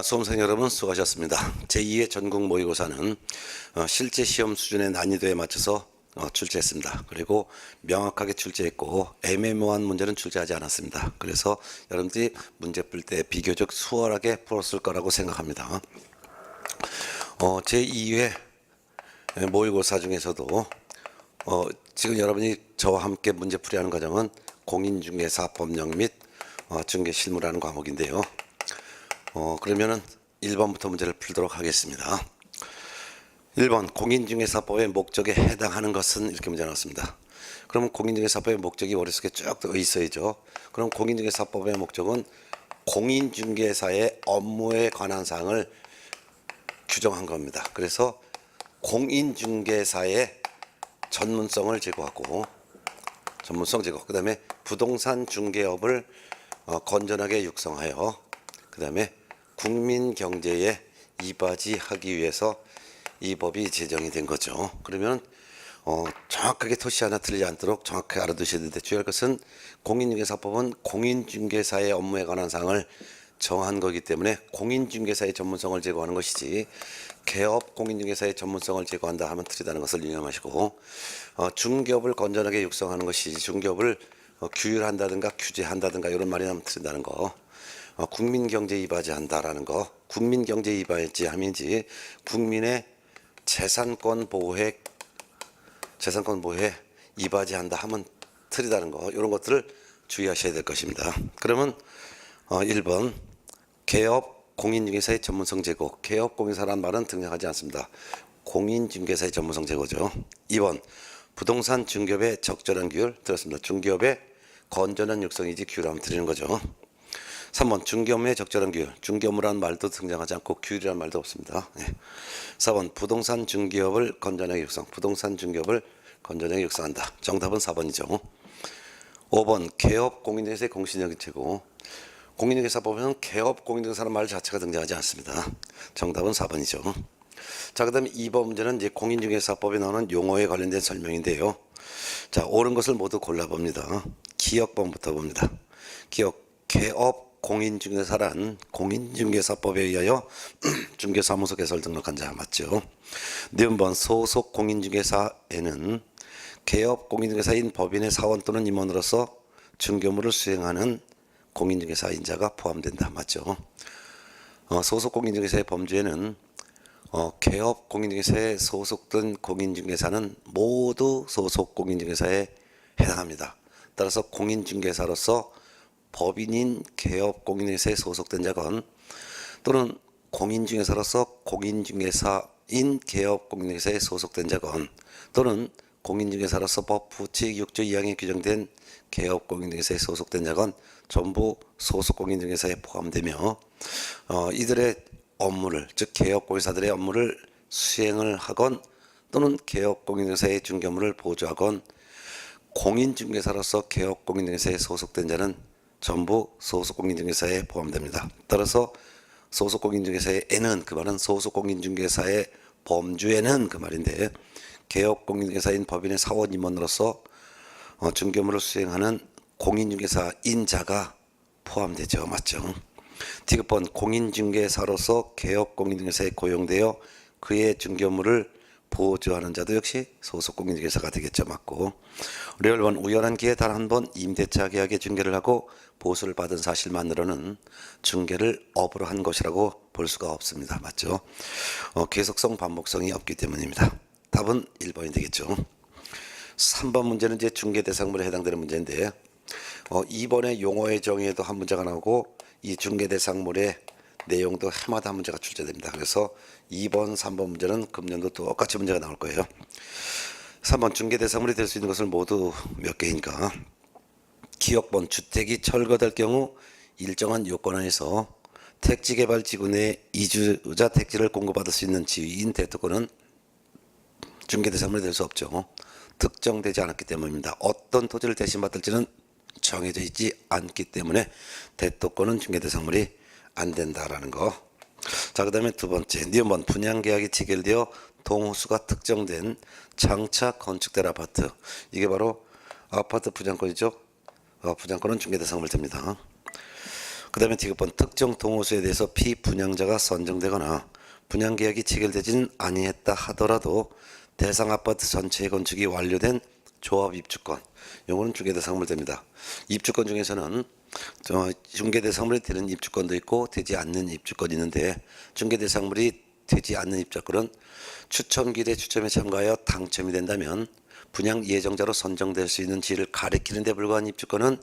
수험생 여러분 수고하셨습니다. 제2의 전국 모의고사는 실제 시험 수준의 난이도에 맞춰서 출제했습니다. 그리고 명확하게 출제했고 애매모호한 문제는 출제하지 않았습니다. 그래서 여러분들이 문제 풀 때 비교적 수월하게 풀었을 거라고 생각합니다. 제2회 모의고사 중에서도 지금 여러분이 저와 함께 문제풀이하는 과정은 공인중개사 법령 및 중개실무라는 과목인데요. 그러면은 1번부터 문제를 풀도록 하겠습니다. 1번 공인중개사법의 목적에 해당하는 것은 이렇게 문제 나왔습니다. 그러면 공인중개사법의 목적이 머릿속에 쭉 떠 있어야죠. 그럼 공인중개사법의 목적은 공인중개사의 업무에 관한 사항을 규정한 겁니다. 그래서 공인중개사의 전문성을 제고하고 그 다음에 부동산 중개업을 건전하게 육성하여 그 다음에 국민 경제에 이바지하기 위해서 이 법이 제정이 된 거죠. 그러면 정확하게 토시 하나 틀리지 않도록 정확하게 알아두셔야 되는데 주의할 것은 공인중개사법은 공인중개사의 업무에 관한 사항을 정한 거기 때문에 공인중개사의 전문성을 제고하는 것이지 개업 공인중개사의 전문성을 제고한다 하면 틀리다는 것을 유념하시고 중개업을 건전하게 육성하는 것이지 중개업을 규율한다든가 규제한다든가 이런 말이 나면 틀린다는 거. 국민경제 이바지한다라는 거, 국민경제 이바지함인지 국민의 재산권 보호에 이바지한다 하면 틀리다는 거, 이런 것들을 주의하셔야 될 것입니다. 그러면 1번 개업 공인중개사의 전문성 제고, 개업 공인사라는 말은 등장하지 않습니다. 공인중개사의 전문성 제고죠. 2번 부동산 중개업의 적절한 규율 들었습니다. 중개업의 건전한 육성이지 규율하면 틀리는 거죠. 3번 중개업의 적절한 규율, 중개업이라는 말도 등장하지 않고 규율이라는 말도 없습니다. 4번 부동산 중개업을 건전하게 육성, 부동산 중개업을 건전하게 육성한다. 정답은 4번이죠. 5번 개업 공인중개사의 공신력이 최고, 공인중개사법에는 개업 공인중개사라는 말 자체가 등장하지 않습니다. 정답은 4번이죠. 자, 그 다음에 2번 문제는 이제 공인중개사법에 나오는 용어에 관련된 설명인데요. 자, 옳은 것을 모두 골라봅니다. 기억번부터 봅니다. 개업 공인중개사란 공인중개사법에 의하여 중개사무소 개설 등록한 자 맞죠? 니은번 소속 공인중개사에는 개업 공인중개사인 법인의 사원 또는 임원으로서 중개업무를 수행하는 공인중개사인 자가 포함된다 맞죠? 소속 공인중개사의 범주에는 개업 공인중개사에 소속된 공인중개사는 모두 소속 공인중개사에 해당합니다. 따라서 공인중개사로서 법인인 개업 공인중개사에 소속된 자건 또는 공인중개사로서 공인중개사인 개업 공인중개사에 소속된 자건 또는 공인중개사로서 법 부칙 6조 2항에 규정된 개업 공인중개사에 소속된 자건 전부 소속 공인중개사에 포함되며 이들의 업무를 즉 개업 공인사들의 업무를 수행을 하건 또는 개업 공인중개사의 중개업무를 보조하건 공인중개사로서 개업 공인중개사에 소속된 자는 전부 소속 공인중개사에 포함됩니다. 따라서 소속 공인중개사에는 그 말은 소속 공인중개사의 범주에는 그 말인데 개업 공인중개사인 법인의 사원 임원으로서 중개업무를 수행하는 공인중개사인 자가 포함되죠. 맞죠? 디귿번 공인중개사로서 개업 공인중개사에 고용되어 그의 중개업무를 보조하는 자도 역시 소속 공인중개사가 되겠죠. 맞고. 레얼번 우연한 기회에 단 한 번 임대차 계약의 중개를 하고 보수를 받은 사실만으로는 중개를 업으로 한 것이라고 볼 수가 없습니다. 맞죠? 계속성 반복성이 없기 때문입니다. 답은 1번이 되겠죠. 3번 문제는 이제 중개 대상물에 해당되는 문제인데 2번의 용어의 정의에도 한 문제가 나오고 이 중개 대상물의 내용도 해마다 한 문제가 출제됩니다. 그래서 2번, 3번 문제는 금년도 똑같이 문제가 나올 거예요. 3번 중개 대상물이 될 수 있는 것은 모두 몇 개인가? 기억번 주택이 철거될 경우 일정한 요건 안에서 택지개발지구 내 이주자 택지를 공급받을 수 있는 지위인 대토권은 중개 대상물이 될 수 없죠. 특정되지 않았기 때문입니다. 어떤 토지를 대신받을지는 정해져 있지 않기 때문에 대토권은 중개 대상물이 안 된다라는 거. 자, 그 다음에 두 번째 니은번 분양계약이 체결되어 동호수가 특정된 장차 건축될 아파트, 이게 바로 아파트 분양권이죠. 분양권은 중개 대상물 됩니다. 그 다음에 디귿번 특정 동호수에 대해서 피분양자가 선정되거나 분양계약이 체결되지는 아니했다 하더라도 대상 아파트 전체 건축이 완료된 조합 입주권, 요거는 중개대상물 됩니다. 입주권 중에서는 중개대상물이 되는 입주권도 있고 되지 않는 입주권이 있는데, 중개대상물이 되지 않는 입주권은 추첨길에 추첨에 참가하여 당첨이 된다면 분양 예정자로 선정될 수 있는 지를 가리키는 데 불과한 입주권은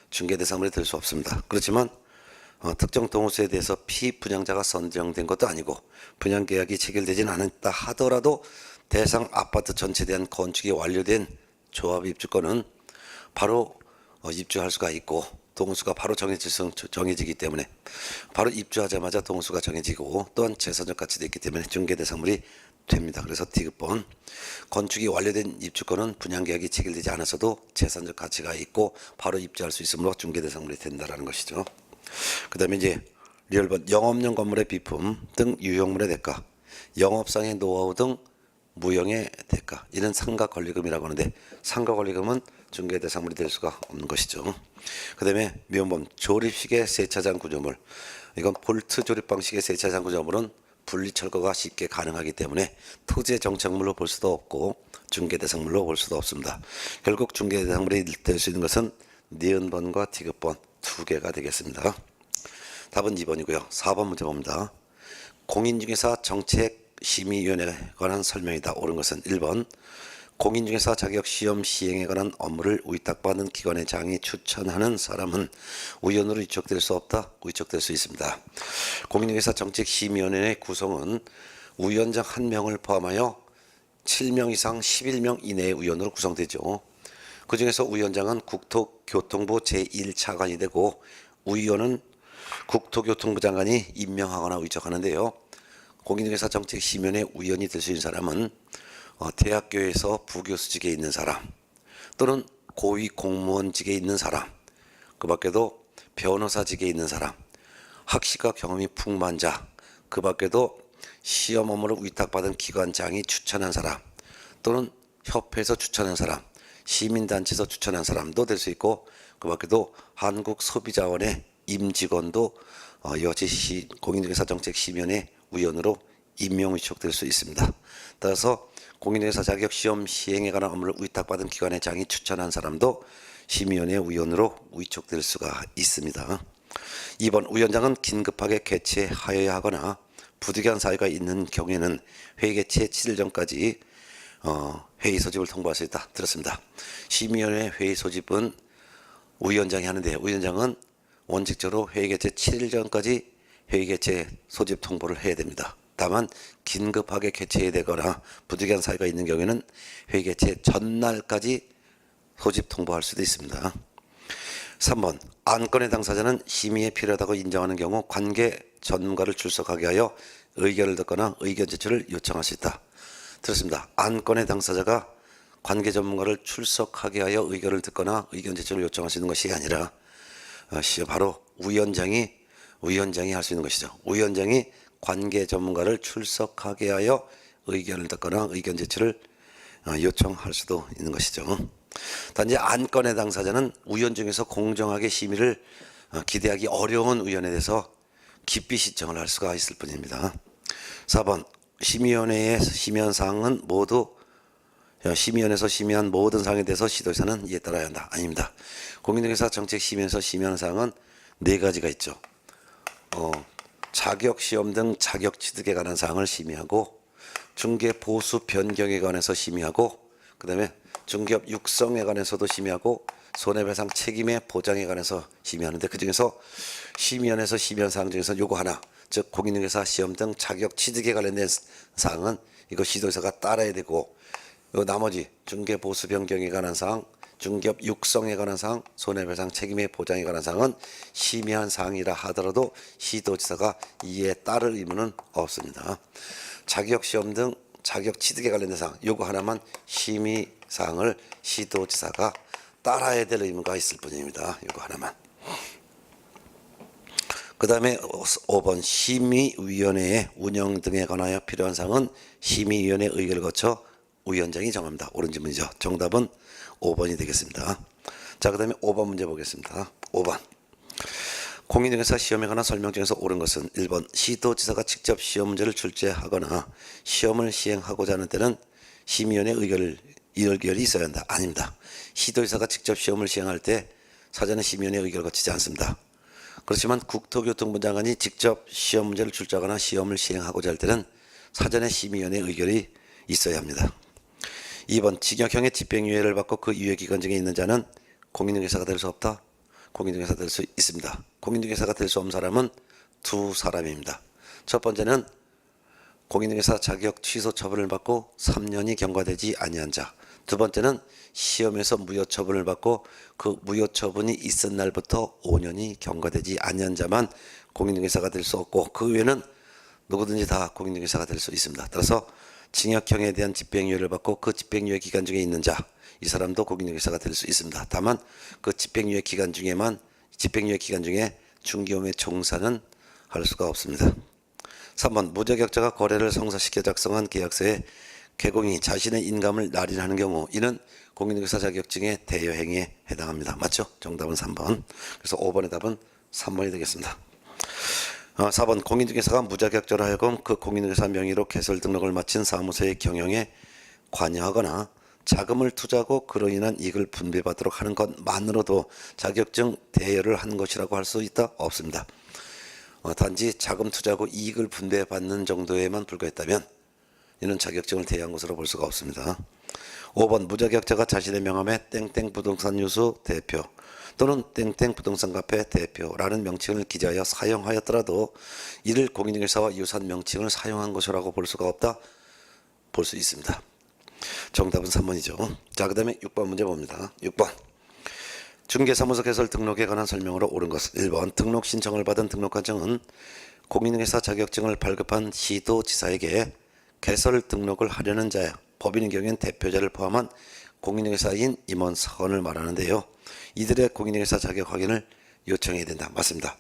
중개대상물이 될 수 없습니다. 그렇지만 특정 동호수에 대해서 피분양자가 선정된 것도 아니고 분양계약이 체결되지는 않았다 하더라도 대상 아파트 전체에 대한 건축이 완료된 조합 입주권은 바로 입주할 수가 있고, 동호수가 바로 정해지기 때문에 바로 입주하자마자 동호수가 정해지고 또한 재산적 가치도 있기 때문에 중개대상물이 됩니다. 그래서 디귿번 건축이 완료된 입주권은 분양계약이 체결되지 않았어도 재산적 가치가 있고 바로 입주할 수 있으므로 중개대상물이 된다라는 것이죠. 그 다음에 이제 리얼번 영업용 건물의 비품 등 유형물의 대가, 영업상의 노하우 등 무형의 대가, 이는 상가 권리금이라고 하는데 상가 권리금은 중개대상물이 될 수가 없는 것이죠. 그 다음에 미온범 조립식의 세차장 구조물, 이건 볼트 조립 방식의 세차장 구조물은 분리 철거가 쉽게 가능하기 때문에 토지의 정착물로 볼 수도 없고 중개대상물로 볼 수도 없습니다. 결국 중개대상물이 될 수 있는 것은 니은번과 디귿번 두 개가 되겠습니다. 답은 2번이고요. 4번 문제 봅니다. 공인중개사 정책심의위원회에 관한 설명이다. 옳은 것은 1번 공인중개사 자격시험 시행에 관한 업무를 위탁받는 기관의 장이 추천하는 사람은 위원으로 위촉될 수 없다. 위촉될 수 있습니다. 공인중개사 정책심의위원회의 구성은 위원장 1명을 포함하여 7명 이상 11명 이내의 위원으로 구성되죠. 그 중에서 위원장은 국토교통부 제1차관이 되고 위원은 국토교통부 장관이 임명하거나 위촉하는데요. 공인중개사 정책심의위원회 위원이 될 수 있는 사람은 대학교에서 부교수직에 있는 사람 또는 고위 공무원직에 있는 사람, 그 밖에도 변호사직에 있는 사람, 학식과 경험이 풍부한 자, 그 밖에도 시험 업무를 위탁받은 기관장이 추천한 사람 또는 협회에서 추천한 사람, 시민단체에서 추천한 사람도 될 수 있고, 그 밖에도 한국소비자원의 임직원도 여지 공인중개사 정책심의위원회 위원으로 임명 위촉될 수 있습니다. 따라서 공인중개사 자격시험 시행에 관한 업무를 위탁받은 기관의 장이 추천한 사람도 심의위원회 위원으로 위촉될 수가 있습니다. 2번 위원장은 긴급하게 개최하여야 하거나 부득이한 사유가 있는 경우에는 회의 개최 7일 전까지 회의 소집을 통보할 수 있다. 들었습니다. 심의위원회 회의 소집은 위원장이 하는데 위원장은 원칙적으로 회의 개최 7일 전까지 회의 개최 소집 통보를 해야 됩니다. 다만 긴급하게 개최해야 되거나 부득이한 사유가 있는 경우에는 회의 개최 전날까지 소집 통보할 수도 있습니다. 3번 안건의 당사자는 심의에 필요하다고 인정하는 경우 관계 전문가를 출석하게 하여 의견을 듣거나 의견 제출을 요청할 수 있다. 들었습니다. 안건의 당사자가 관계 전문가를 출석하게 하여 의견을 듣거나 의견 제출을 요청할 수 있는 것이 아니라 바로 위원장이 할 수 있는 것이죠. 위원장이 관계 전문가를 출석하게 하여 의견을 듣거나 의견 제출을 요청할 수도 있는 것이죠. 단지 안건의 당사자는 위원 중에서 공정하게 심의를 기대하기 어려운 의원에 대해서 기피 신청을 할 수가 있을 뿐입니다. 4번 심의위원회의 심의한 사항은 모두 심의위원회에서 심의한 모든 사항에 대해서 시도의사는 이에 따라야 한다. 아닙니다. 공인중개사 정책심의에서 심의하는 사항은 4가지가 있죠. 자격시험 등 자격취득에 관한 사항을 심의하고, 중개보수 변경에 관해서 심의하고, 그 다음에 중개업 육성에 관해서도 심의하고, 손해배상 책임의 보장에 관해서 심의하는데, 그 중에서 심의원에서 심의한 사항 중에서 요거 하나, 즉 공인중개사 시험 등 자격취득에 관련된 사항은 이거 시도의사가 따라야 되고, 요 나머지 중개보수 변경에 관한 사항, 중개업 육성에 관한 사항, 손해배상 책임의 보장에 관한 사항은 심의한 사항이라 하더라도 시도지사가 이에 따를 의무는 없습니다. 자격시험 등 자격취득에 관련된 사항, 요거 하나만 심의 사항을 시도지사가 따라야 될 의무가 있을 뿐입니다. 요거 하나만. 그 다음에 5번 심의위원회의 운영 등에 관하여 필요한 사항은 심의위원회 의결을 거쳐 위원장이 정합니다. 옳은 질문이죠. 정답은 5번이 되겠습니다. 자, 그 다음에 5번 문제 보겠습니다. 5번 공인중개사 시험에 관한 설명 중에서 옳은 것은 1번 시도지사가 직접 시험 문제를 출제하거나 시험을 시행하고자 하는 때는 심의위원회 의결이 있어야 한다. 아닙니다. 시도지사가 직접 시험을 시행할 때 사전에 심의위원회 의결을 거치지 않습니다. 그렇지만 국토교통부 장관이 직접 시험 문제를 출제하거나 시험을 시행하고자 할 때는 사전에 심의위원회 의결이 있어야 합니다. 2번 징역형의 집행유예를 받고 그 유예기간 중에 있는 자는 공인중개사가 될 수 없다. 공인중개사 될 수 있습니다. 공인중개사가 될 수 없는 사람은 두 사람입니다. 첫 번째는 공인중개사 자격 취소 처분을 받고 3년이 경과되지 아니한 자. 두 번째는 시험에서 무효 처분을 받고 그 무효 처분이 있은 날부터 5년이 경과되지 아니한 자만 공인중개사가 될 수 없고 그 외에는 누구든지 다 공인중개사가 될 수 있습니다. 따라서 징역형에 대한 집행유예를 받고 그 집행유예 기간 중에 있는 자, 이 사람도 공인중개사가 될 수 있습니다. 다만 그 집행유예 기간 중에 중개업의 종사는 할 수가 없습니다. 3번 무자격자가 거래를 성사시켜 작성한 계약서에 개공이 자신의 인감을 날인하는 경우 이는 공인중개사 자격증의 대여행위에 해당합니다. 맞죠? 정답은 3번. 그래서 5번의 답은 3번이 되겠습니다. 4번 공인중개사가 무자격자로 하여금 그 공인중개사 명의로 개설 등록을 마친 사무소의 경영에 관여하거나 자금을 투자하고 그로 인한 이익을 분배받도록 하는 것만으로도 자격증 대여를 한 것이라고 할 수 있다? 없습니다. 단지 자금 투자하고 이익을 분배받는 정도에만 불과했다면 이는 자격증을 대여한 것으로 볼 수가 없습니다. 5번 무자격자가 자신의 명함에 땡땡 부동산 유수 대표 또는 땡땡 부동산 카페 대표라는 명칭을 기재하여 사용하였더라도 이를 공인중개사와 유사한 명칭을 사용한 것이라고 볼 수가 없다? 볼 수 있습니다. 정답은 3번이죠. 자, 그 다음에 6번 문제 봅니다. 6번 중개사무소 개설 등록에 관한 설명으로 옳은 것은 1번 등록 신청을 받은 등록관청은 공인중개사 자격증을 발급한 시도지사에게 개설 등록을 하려는 자야 법인의 경우엔 대표자를 포함한 공인중개사인 임원사원을 말하는데요. 이들의 공인중개사 자격 확인을 요청해야 된다. 맞습니다.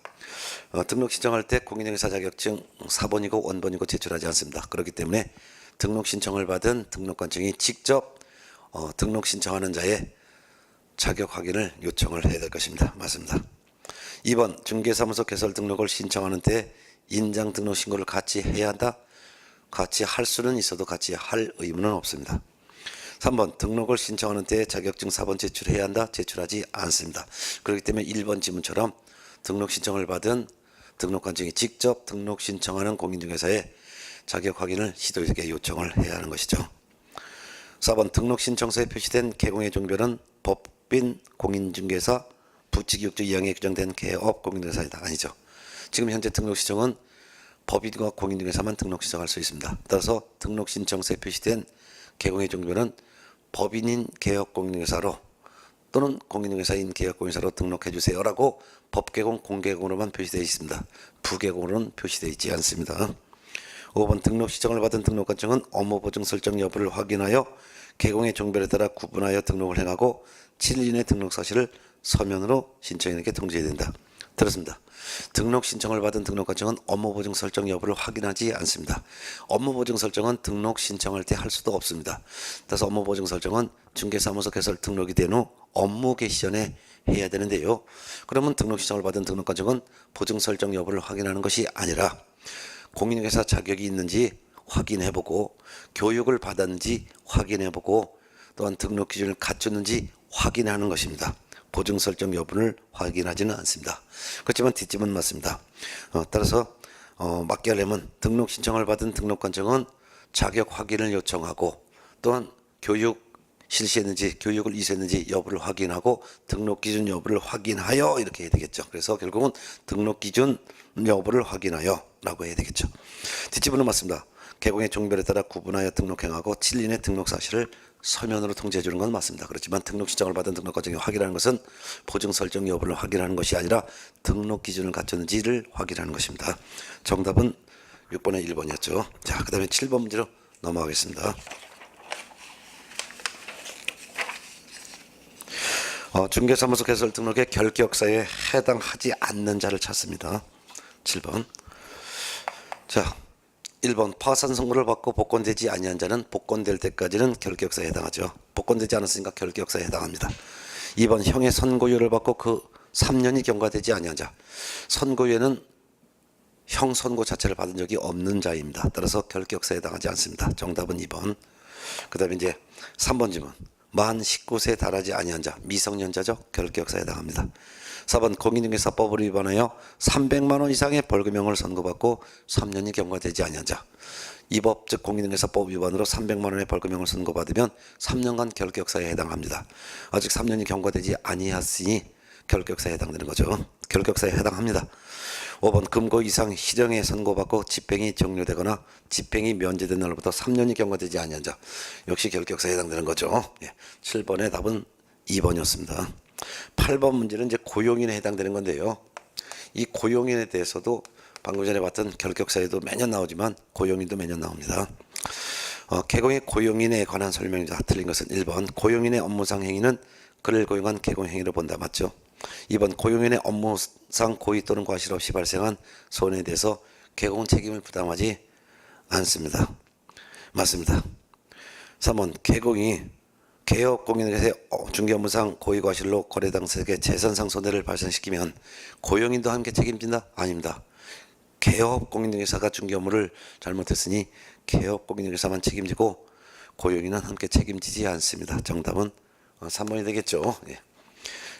등록 신청할 때 공인중개사 자격증 4번이고 원본이고 제출하지 않습니다. 그렇기 때문에 등록 신청을 받은 등록관청이 직접 등록 신청하는 자의 자격 확인을 요청을 해야 될 것입니다. 맞습니다. 2번 중개사무소 개설 등록을 신청하는 때 인장 등록 신고를 같이 해야 한다. 같이 할 수는 있어도 같이 할 의무는 없습니다. 3번 등록을 신청하는 때 자격증 4번 제출해야 한다. 제출하지 않습니다. 그렇기 때문에 1번 지문처럼 등록 신청을 받은 등록관청이 직접 등록 신청하는 공인중개사의 자격 확인을 시도에게 요청을 해야 하는 것이죠. 4번 등록 신청서에 표시된 개공의 종별은 법인 공인중개사 부칙6조 2항에 규정된 개업 공인중개사이다. 아니죠. 지금 현재 등록 신청은 법인과 공인중개사만 등록 신청할 수 있습니다. 따라서 등록 신청서에 표시된 개공의 종별은 법인인 개업공인중개사로 또는 공인중개사인 개업공인중개사로 등록해 주세요라고 법개공 공개공으로만 표시되어 있습니다. 부개공으로는 표시되어 있지 않습니다. 5번 등록 신청을 받은 등록관청은 업무보증 설정 여부를 확인하여 개공의 종별에 따라 구분하여 등록을 행하고 7일 이내 등록 사실을 서면으로 신청인에게 통지해야 된다. 들었습니다. 등록 신청을 받은 등록관청은 업무보증 설정 여부를 확인하지 않습니다. 업무보증 설정은 등록 신청할 때 할 수도 없습니다. 따라서 업무보증 설정은 중개사무소 개설 등록이 된 후 업무 개시 전에 해야 되는데요. 그러면 등록 신청을 받은 등록관청은 보증 설정 여부를 확인하는 것이 아니라 공인중개사 자격이 있는지 확인해보고 교육을 받았는지 확인해보고 또한 등록 기준을 갖췄는지 확인하는 것입니다. 보증 설정 여부를 확인하지는 않습니다. 그렇지만 뒷집은 맞습니다. 따라서 맞게 하려면 등록 신청을 받은 등록관청은 자격 확인을 요청하고 또한 교육 실시했는지 교육을 이수했는지 여부를 확인하고 등록 기준 여부를 확인하여 이렇게 해야 되겠죠. 그래서 결국은 등록 기준 여부를 확인하여 라고 해야 되겠죠. 뒷집은 맞습니다. 개공의 종별에 따라 구분하여 등록행하고 7일 이내 등록 사실을 서면으로 통지해 주는 건 맞습니다. 그렇지만 등록 신청을 받은 등록과정이 확인하는 것은 보증 설정 여부를 확인하는 것이 아니라 등록 기준을 갖췄는지를 확인하는 것입니다. 정답은 6번의 1번이었죠. 자, 그 다음에 7번 문제로 넘어가겠습니다. 중개사무소 개설 등록의 결격사에 해당하지 않는 자를 찾습니다. 7번. 자, 1번 파산 선고를 받고 복권되지 아니한 자는 복권될 때까지는 결격사에 해당하죠. 복권되지 않았으니까 결격사에 해당합니다. 2번 형의 선고유를 받고 그 3년이 경과되지 아니한 자. 선고유예는 형 선고 자체를 받은 적이 없는 자입니다. 따라서 결격사에 해당하지 않습니다. 정답은 2번. 그 다음에 이제 3번 질문. 만 19세에 달하지 아니한 자, 미성년자죠. 결격사에 해당합니다. 4번 공인중개사법을 위반하여 300만 원 이상의 벌금형을 선고받고 3년이 경과되지 아니한 자. 이 법 즉 공인중개사법 위반으로 300만 원의 벌금형을 선고받으면 3년간 결격사에 해당합니다. 아직 3년이 경과되지 아니했으니 결격사에 해당되는 거죠. 결격사에 해당합니다. 5번 금고 이상 실형에 선고받고 집행이 종료되거나 집행이 면제된 날로부터 3년이 경과되지 아니한 자. 역시 결격사에 해당되는 거죠. 7번의 답은 2번이었습니다. 8번 문제는 이제 고용인에 해당되는 건데요. 이 고용인에 대해서도 방금 전에 봤던 결격사에도 매년 나오지만 고용인도 매년 나옵니다. 개공의 고용인에 관한 설명이다. 틀린 것은 1번 고용인의 업무상 행위는 그를 고용한 개공 행위로 본다. 맞죠? 2번 고용인의 업무상 고의 또는 과실 없이 발생한 손해에 대해서 개공은 책임을 부담하지 않습니다. 맞습니다. 3번 개공이 개업 공인에서 중개업무상 고의 과실로 거래 당사자에게 재산상 손해를 발생시키면 고용인도 함께 책임진다? 아닙니다. 개업 공인중개사가 중개업무를 잘못했으니 개업 공인중개사만 책임지고 고용인은 함께 책임지지 않습니다. 정답은 3번이 되겠죠.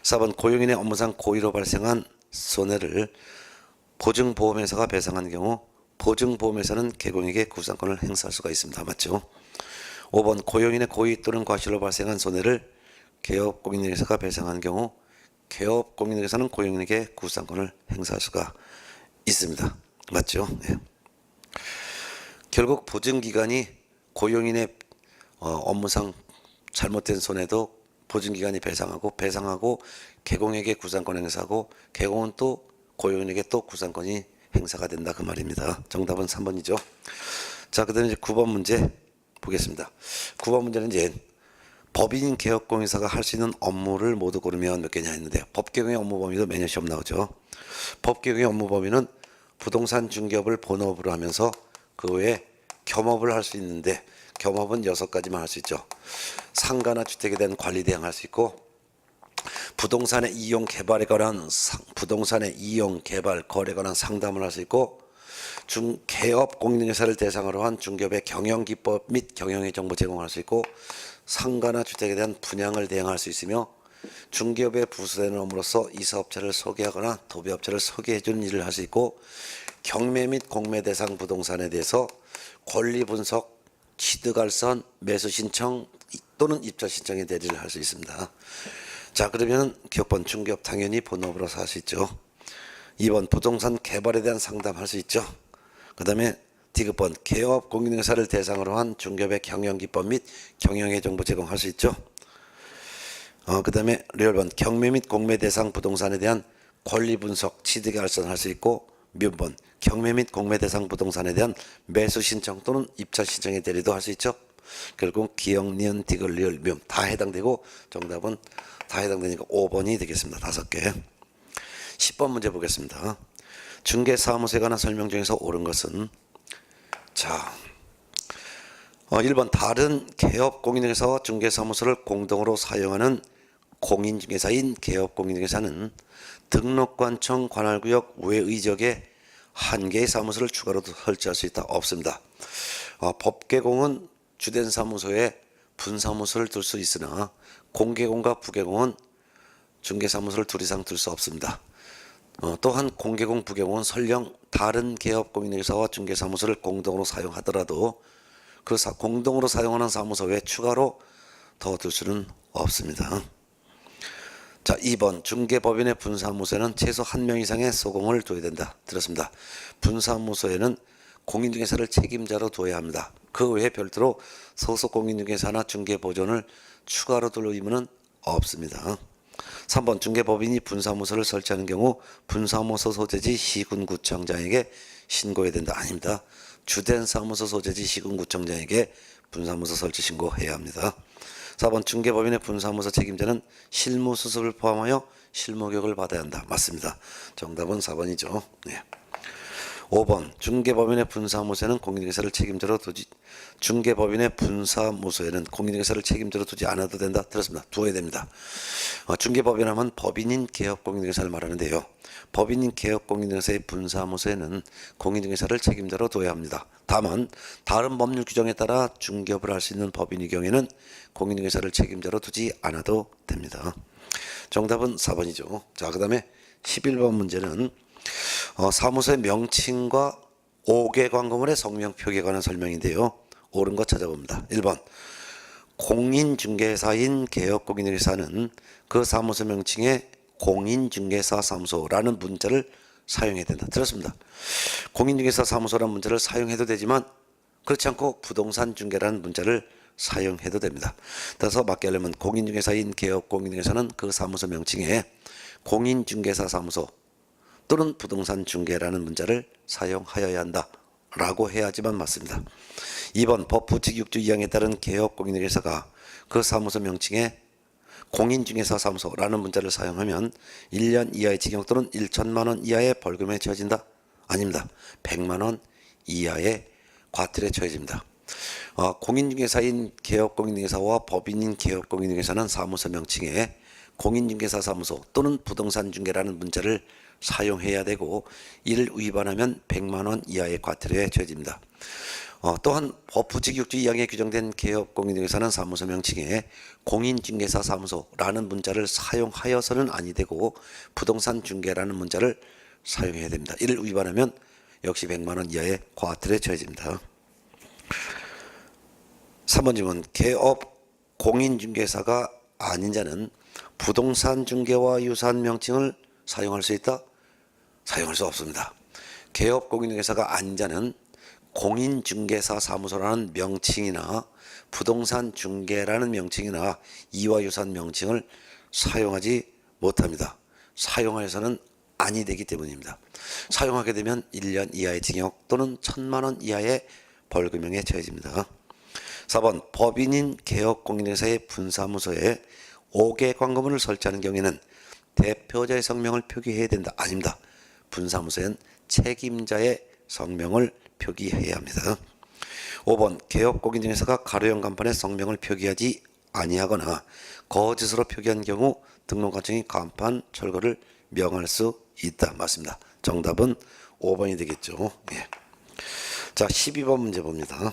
4번 고용인의 업무상 고의로 발생한 손해를 보증보험회사가 배상한 경우 보증보험회사는 개공에게 구상권을 행사할 수가 있습니다. 맞죠? 5번 고용인의 고의 또는 과실로 발생한 손해를 개업공인중개사가 배상한 경우 개업공인중개사는 고용인에게 구상권을 행사할 수가 있습니다. 맞죠? 네. 결국 보증기관이 고용인의 업무상 잘못된 손해도 보증기관이 배상하고 개공에게 구상권 행사하고 개공은 또 고용인에게 또 구상권이 행사가 된다 그 말입니다. 정답은 3번이죠. 자, 그다음에 이제 9번 문제 보겠습니다. 9번 문제는 이제 법인 개업공인사가 할 수 있는 업무를 모두 고르면 몇 개냐 했는데요. 법개공의 업무 범위도 매년 시험 나오죠. 법개공의 업무 범위는 부동산 중개업을 본업으로 하면서 그 외에 겸업을 할 수 있는데 겸업은 6가지만 할 수 있죠. 상가나 주택에 대한 관리 대행 할 수 있고 부동산의 이용 개발에 관한 부동산의 이용 개발 거래에 관한 상담을 할 수 있고 개업 공인중개사를 대상으로 한 중개업의 경영 기법 및 경영의 정보 제공할 수 있고 상가나 주택에 대한 분양을 대행할 수 있으며 중개업에 부수되는 업무로서 이사업체를 소개하거나 도배업체를 소개해주는 일을 할 수 있고 경매 및 공매 대상 부동산에 대해서 권리 분석, 취득알선, 매수 신청 또는 입찰 신청의 대리를 할 수 있습니다. 자, 그러면 기업번 중개업 당연히 본업으로서 할 수 있죠. 2번 부동산 개발에 대한 상담할 수 있죠. 그 다음에 디귿번 개업 공인중개사를 대상으로 한 중개업의 경영 기법 및 경영의 정보 제공할 수 있죠. 그 다음에 리얼번 경매 및 공매 대상 부동산에 대한 권리 분석, 취득의 알선할 수 있고 면번 경매 및 공매 대상 부동산에 대한 매수 신청 또는 입찰 신청의 대리도 할 수 있죠. 결국 기역, 니은, 디귿, 리얼, 면 다 해당되고 정답은 다 해당되니까 5번이 되겠습니다. 5개. 10번 문제 보겠습니다. 중개사무소에 관한 설명 중에서 옳은 것은 자 1번 다른 개업 공인중개사와 중개사무소를 공동으로 사용하는 공인중개사인 개업공인중개사는 등록관청 관할구역 외의 지역에 한 개의 사무소를 추가로 설치할 수 있다. 없습니다. 법개공은 주된 사무소에 분사무소를 둘 수 있으나 공개공과 부개공은 중개사무소를 둘 이상 둘 수 없습니다. 또한 공개공, 부개공은 설령 다른 개업공인중개사와 중개사무소를 공동으로 사용하더라도 그 공동으로 사용하는 사무소 외에 추가로 더 둘 수는 없습니다. 자, 2번 중개법인의 분사무소에는 최소 1명 이상의 소공을 둬야 된다. 들었습니다. 분사무소에는 공인중개사를 책임자로 둬야 합니다. 그 외에 별도로 소속 공인중개사나 중개보존을 추가로 둘 의무는 없습니다. 3번 중개법인이 분사무소를 설치하는 경우 분사무소 소재지 시군구청장에게 신고해야 된다. 아닙니다. 주된 사무소 소재지 시군구청장에게 분사무소 설치 신고해야 합니다. 4번 중개법인의 분사무소 책임자는 실무수습을 포함하여 실무교육을 받아야 한다. 맞습니다. 정답은 4번이죠. 네. 5번 중개법인의 분사무소에는 공인중개사를 책임자로 두지 중개법인의 분사무소에는 공인중개사를 책임자로 두지 않아도 된다. 들었습니다. 두어야 됩니다. 중개법인 하면 법인인 개업공인중개사를 말하는데요. 법인인 개업공인중개사의 분사무소에는 공인중개사를 책임자로 둬야 합니다. 다만 다른 법률 규정에 따라 중개업을 할 수 있는 법인의 경우에는 공인중개사를 책임자로 두지 않아도 됩니다. 정답은 4번이죠. 자, 그 다음에 11번 문제는 사무소의 명칭과 5개 광고물의 성명 표기에 관한 설명인데요. 옳은 거 찾아봅니다. 1번 공인중개사인 개업공인중개사는 그 사무소 명칭에 공인중개사 사무소라는 문자를 사용해야 된다. 들었습니다. 공인중개사 사무소라는 문자를 사용해도 되지만 그렇지 않고 부동산 중개라는 문자를 사용해도 됩니다. 따라서 맞게 하려면 공인중개사인 개업공인중개사는 그 사무소 명칭에 공인중개사 사무소 또는 부동산 중개라는 문자를 사용하여야 한다 라고 해야지만 맞습니다. 2번 법부 제6조 2항에 따른 개업공인중개사가 그 사무소 명칭에 공인중개사 사무소라는 문자를 사용하면 1년 이하의 징역 또는 1천만 원 이하의 벌금에 처해진다? 아닙니다. 100만 원 이하의 과태료에 처해집니다. 공인중개사인 개업공인중개사와 법인인 개업공인중개사는 사무소 명칭에 공인중개사 사무소 또는 부동산 중개라는 문자를 사용해야 되고 이를 위반하면 100만 원 이하의 과태료에 처해집니다. 또한 법부 제6조 2항에 규정된 개업공인중개사는 사무소 명칭에 공인중개사 사무소라는 문자를 사용하여서는 아니 되고 부동산 중개라는 문자를 사용해야 됩니다. 이를 위반하면 역시 100만 원 이하의 과태료에 처해집니다. 3번 질문 개업 공인중개사가 아닌 자는 부동산 중개와 유사한 명칭을 사용할 수 있다? 사용할 수 없습니다. 개업 공인중개사가 아닌 자는 공인중개사 사무소라는 명칭이나 부동산 중개라는 명칭이나 이와 유사한 명칭을 사용하지 못합니다. 사용하여서는 아니 되기 때문입니다. 사용하게 되면 1년 이하의 징역 또는 1,000만 원 이하의 벌금형에 처해집니다. 4번 법인인 개업공인중개사의 분사무소에 5개 광고문을 설치하는 경우에는 대표자의 성명을 표기해야 된다. 아닙니다. 분사무소엔 책임자의 성명을 표기해야 합니다. 5번 개업공인중개사가 가로형 간판에 성명을 표기하지 아니하거나 거짓으로 표기한 경우 등록관청이 간판 철거를 명할 수 있다. 맞습니다. 정답은 5번이 되겠죠. 예. 자, 12번 문제 봅니다.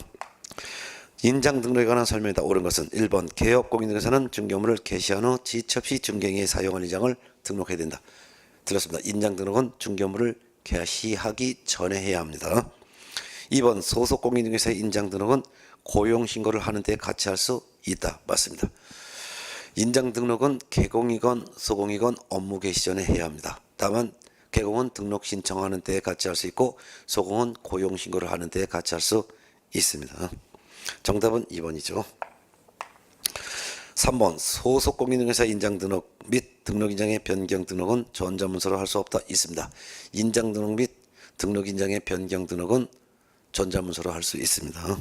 인장 등록에 관한 설명이다. 옳은 것은 1번 개업공인중개사는 중개물을 개시한 후 지체 없이 중개행위에 사용할 인장을 등록해야 된다. 들었습니다. 인장 등록은 중개물을 개시하기 전에 해야 합니다. 2번 소속공인중개사의 인장 등록은 고용신고를 하는 데 같이 할 수 있다. 맞습니다. 인장 등록은 개공이건 소공이건 업무 개시 전에 해야 합니다. 다만 개공은 등록 신청하는 데 같이 할 수 있고 소공은 고용신고를 하는 데 같이 할 수 있습니다. 정답은 2번이죠. 3번 소속공인중개사 인장 등록 및 등록인장의 변경 등록은 전자문서로 할 수 없다. 있습니다. 인장 등록 및 등록인장의 변경 등록은 전자문서로 할 수 있습니다.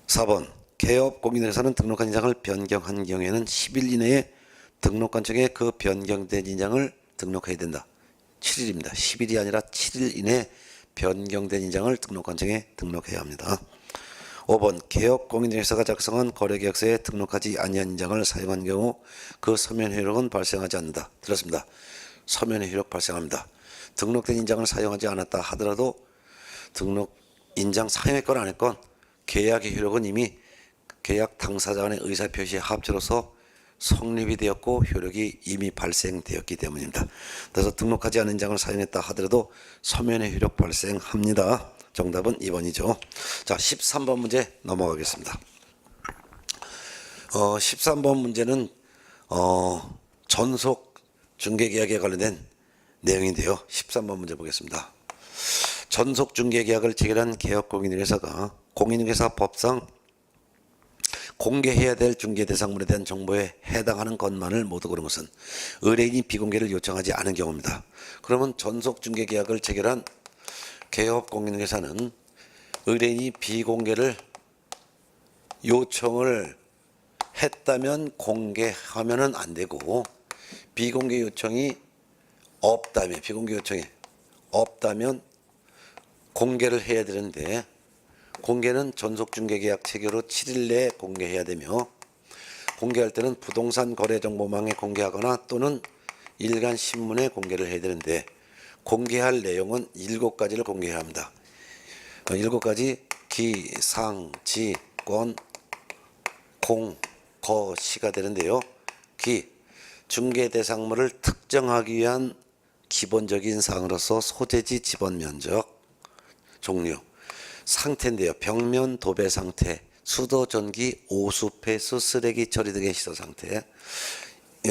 4번 개업공인중개사는 등록한 인장을 변경한 경우에는 10일 이내에 등록관청에 그 변경된 인장을 등록해야 된다. 7일입니다. 10일이 아니라 7일 이내에 변경된 인장을 등록관청에 등록해야 합니다. 5번 개업공인중개사가 작성한 거래계약서에 등록하지 아니한 인장을 사용한 경우 그 서면의 효력은 발생하지 않는다. 들었습니다. 서면의 효력 발생합니다. 등록된 인장을 사용하지 않았다 하더라도 등록 인장 사용했건 안 했건 계약의 효력은 이미 계약 당사자 간의 의사표시의 합체로서 성립이 되었고 효력이 이미 발생되었기 때문입니다. 그래서 등록하지 않은 인장을 사용했다 하더라도 서면의 효력 발생합니다. 정답은 2번이죠. 자, 13번 문제 넘어가겠습니다. 13번 문제는 전속 중개계약에 관련된 내용인데요. 13번 문제 보겠습니다. 전속 중개계약을 체결한 개업공인중개사가 공인중개사 법상 공개해야 될 중개 대상물에 대한 정보에 해당하는 것만을 모두 고른 것은 의뢰인이 비공개를 요청하지 않은 경우입니다. 그러면 전속 중개계약을 체결한 개업공인중개사는 의뢰인이 비공개를 요청을 했다면 공개하면은 안 되고 비공개 요청이 없다면 비공개 요청이 없다면 공개를 해야 되는데, 공개는 전속중개계약 체결 후 7일 내에 공개해야 되며, 공개할 때는 부동산 거래정보망에 공개하거나 또는 일간 신문에 공개를 해야 되는데, 공개할 내용은 7가지를 공개해야 합니다. 7가지 기, 상, 지, 권, 공, 거, 시가 되는데요. 기, 중개 대상물을 특정하기 위한 기본적인 사항으로서 소재지 지번 면적, 종류. 상태인데요. 벽면 도배 상태, 수도 전기, 오수 폐수, 쓰레기 처리 등의 시설 상태.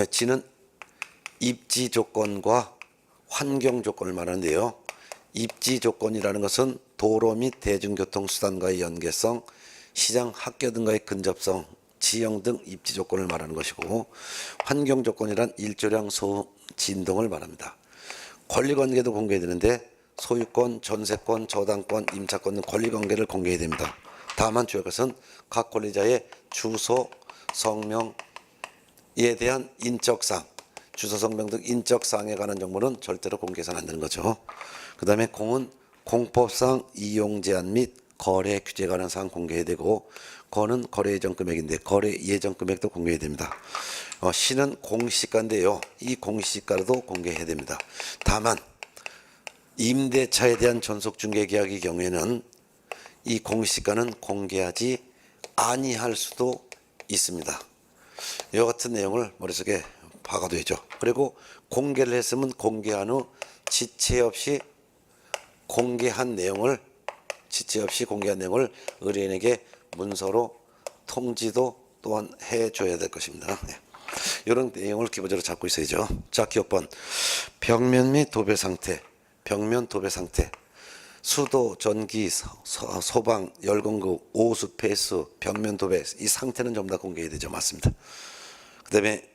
지는 입지 조건과 환경 조건을 말하는데요. 입지 조건이라는 것은 도로 및 대중교통수단과의 연계성, 시장, 학교 등과의 근접성, 지형 등 입지 조건을 말하는 것이고, 환경 조건이란 일조량, 소음, 진동을 말합니다. 권리관계도 공개되는데 소유권, 전세권, 저당권, 임차권 등 권리관계를 공개해야 됩니다. 다만 주요한 것은 각 권리자의 주소, 성명에 대한 인적사항, 주소, 성명 등 인적사항에 관한 정보는 절대로 공개해서는 안 되는 거죠. 그 다음에 공은 공법상 이용 제한 및 거래 규제에 관한 사항 공개해야 되고, 거는 거래 예정 금액인데 거래 예정 금액도 공개해야 됩니다. 시는 공시가인데요. 이 공시가도 공개해야 됩니다. 다만 임대차에 대한 전속중개계약의 경우에는 이 공시가는 공개하지 아니할 수도 있습니다. 이와 같은 내용을 머릿속에 박아둬야죠. 그리고 공개를 했으면 공개한 후 지체 없이 공개한 내용을 의뢰인에게 문서로 통지도 또한 해줘야 될 것입니다. 네. 이런 내용을 기본적으로 잡고 있어야죠. 자, 기억번. 벽면 및 도배 상태, 수도, 전기, 소방, 열공구, 오수, 폐수, 벽면 도배, 이 상태는 전부 다 공개해야 되죠. 맞습니다. 그 다음에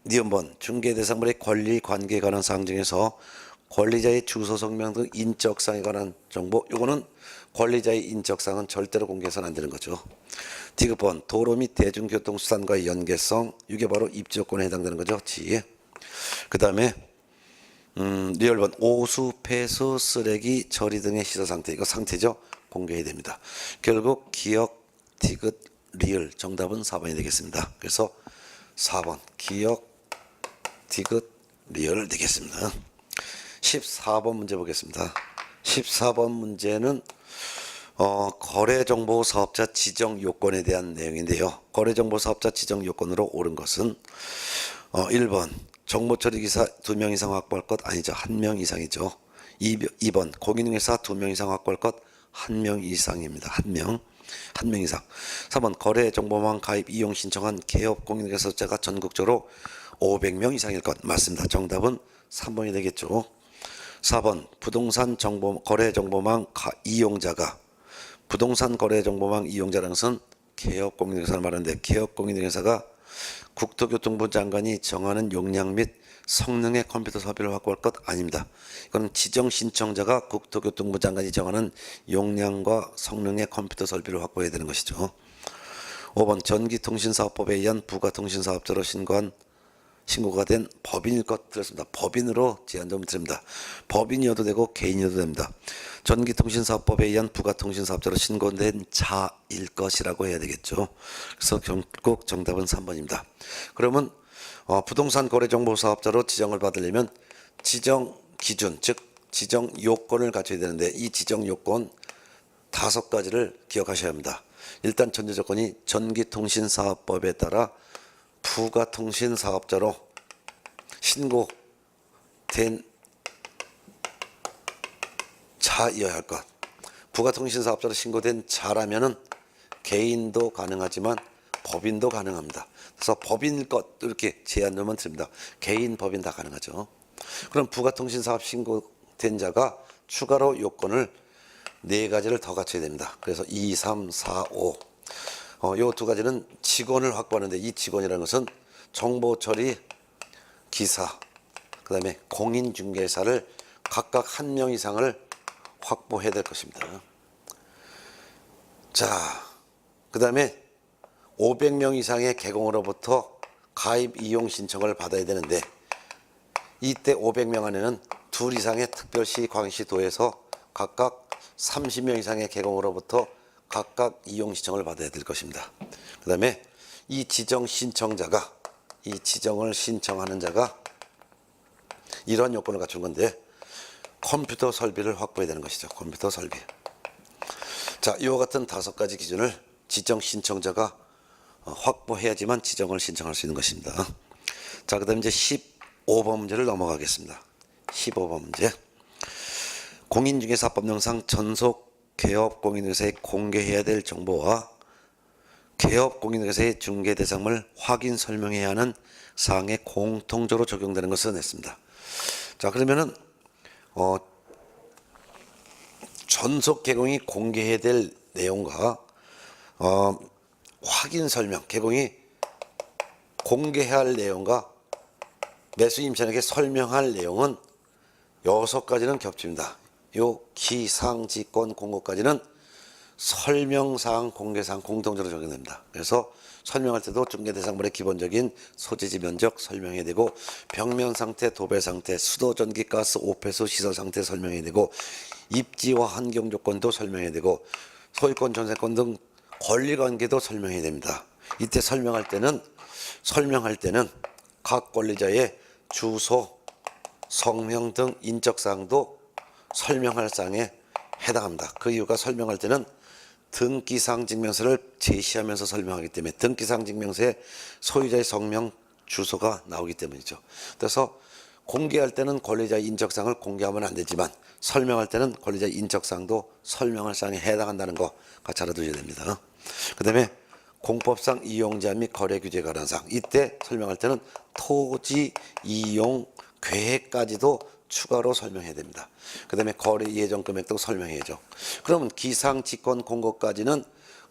니은번, 중개 대상물의 권리 관계에 관한 사항 중에서 권리자의 주소, 성명 등 인적사항에 관한 정보, 이거는 권리자의 인적사항은 절대로 공개해서는 안 되는 거죠. 디귿번, 도로 및 대중교통수단과의 연계성, 이게 바로 입지조건에 해당되는 거죠. 지. 그 다음에 리얼번, 오수, 폐수, 쓰레기, 처리 등의 시설 상태, 이거 상태죠. 공개해야 됩니다. 결국 기억, 디귿, 리을, 정답은 4번이 되겠습니다. 그래서 4번 기억, 디귿, 리을 되겠습니다. 14번 문제 보겠습니다. 14번 문제는 거래정보 사업자 지정 요건에 대한 내용인데요. 거래정보 사업자 지정 요건으로 옳은 것은 1번 정보처리기사 2명 이상 확보할 것, 아니죠. 1명 이상이죠. 2번 공인중개사 2명 이상 확보할 것, 1명 이상입니다. 1명 이상. 3번 거래정보망 가입 이용 신청한 개업 공인중개사업자가 전국적으로 500명 이상일 것. 맞습니다. 정답은 3번이 되겠죠. 4번 부동산 거래정보망 이용자가, 부동산 거래정보망 이용자라는 것은 개업공인중개사를 말하는데, 개업공인중개사가 국토교통부 장관이 정하는 용량 및 성능의 컴퓨터 설비를 확보할 것, 아닙니다. 이건 지정 신청자가 국토교통부 장관이 정하는 용량과 성능의 컴퓨터 설비를 확보해야 되는 것이죠. 5번 전기통신사업법에 의한 부가통신사업자로 신고가 된 법인일 것 들었습니다. 법인으로 제한 좀 드립니다. 법인이어도 되고 개인이어도 됩니다. 전기통신사업법에 의한 부가통신사업자로 신고된 자일 것이라고 해야 되겠죠. 그래서 결국 정답은 3번입니다. 그러면 부동산 거래정보사업자로 지정을 받으려면 지정 기준, 즉 지정 요건을 갖춰야 되는데, 이 지정 요건 5가지를 기억하셔야 합니다. 일단 전제 조건이 전기통신사업법에 따라 부가통신사업자로 신고된 자이어야 할 것. 부가통신사업자로 신고된 자라면은 개인도 가능하지만 법인도 가능합니다. 그래서 법인일 것 이렇게 제한만 드립니다. 개인, 법인 다 가능하죠. 그럼 부가통신사업 신고된 자가 추가로 요건을 4가지를 더 갖춰야 됩니다. 그래서 2, 3, 4, 5. 요 2가지는 직원을 확보하는데, 이 직원이라는 것은 정보처리 기사, 그 다음에 공인중개사를 각각 1명 이상을 확보해야 될 것입니다. 자, 그 다음에 500명 이상의 개공으로부터 가입 이용 신청을 받아야 되는데, 이때 500명 안에는 둘 이상의 특별시, 광역시, 도에서 각각 30명 이상의 개공으로부터 각각 이용 신청을 받아야 될 것입니다. 그 다음에 이 지정 신청자가, 이 지정을 신청하는 자가 이러한 요건을 갖춘 건데 컴퓨터 설비를 확보해야 되는 것이죠. 컴퓨터 설비. 자, 이와 같은 5가지 기준을 지정 신청자가 확보해야지만 지정을 신청할 수 있는 것입니다. 자, 그 다음에 이제 15번 문제를 넘어가겠습니다. 15번 문제. 공인중개사법령상 전속 개업 공인중개사에 공개해야 될 정보와 개업 공인중개사의 중개 대상을 확인 설명해야 하는 사항에 공통적으로 적용되는 것을 냈습니다. 자, 그러면은 전속 개공이 공개해야 될 내용과 확인 설명, 개공이 공개해야 할 내용과 매수 임차인에게 설명할 내용은 6가지는 겹칩니다. 요 기상지권 공고까지는 설명사항, 공개사항 공통적으로 적용됩니다. 그래서 설명할 때도 중개대상물의 기본적인 소재지 면적 설명해야 되고, 벽면 상태, 도배 상태, 수도, 전기, 가스, 오폐수, 시설 상태 설명해야 되고, 입지와 환경 조건도 설명해야 되고, 소유권, 전세권 등 권리관계도 설명해야 됩니다. 이때 설명할 때는 각 권리자의 주소, 성명 등 인적사항도 설명할 사항에 해당합니다. 그 이유가 설명할 때는 등기사항 증명서를 제시하면서 설명하기 때문에 등기사항 증명서에 소유자의 성명, 주소가 나오기 때문이죠. 그래서 공개할 때는 권리자의 인적사항을 공개하면 안 되지만 설명할 때는 권리자의 인적사항도 설명할 사항에 해당한다는 거 같이 알아두셔야 됩니다. 그 다음에 공법상 이용 제한 및 거래 규제에 관한 사항, 이때 설명할 때는 토지 이용 계획까지도 추가로 설명해야 됩니다. 그 다음에 거래 예정 금액도 설명해야죠. 그러면 기상지권 공고까지는